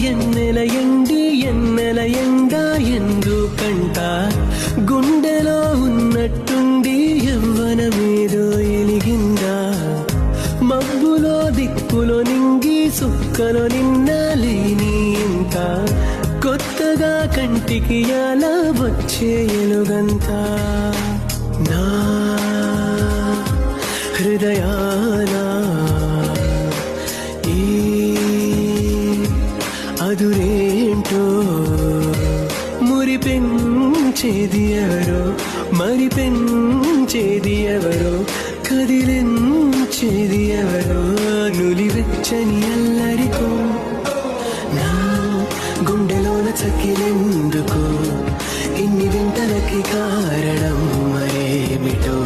ఎన్నెల ఎండి ఎన్నెల ఎండ ఎందుకంట గుండెలో ఉన్నట్టుండి యవ్వనమేదో ఎలిగిందా మబ్బులో దిక్కులో నింగి సుక్కలో నిన్న లేని ఇంత కొత్తగా కంటికి అలా వచ్చే ఎలుగంతా నా హృదయానా ఈ అదురేంటో మురిపెంచేది ఎవరో మరి పెంచేది ఎవరో కదిలించేది ఎవరో నులివెచ్చని అల్లరికో నా గుండెలోన చక్కిలెందుకు ఇన్ని వింతలకి కారణం మరేమిటో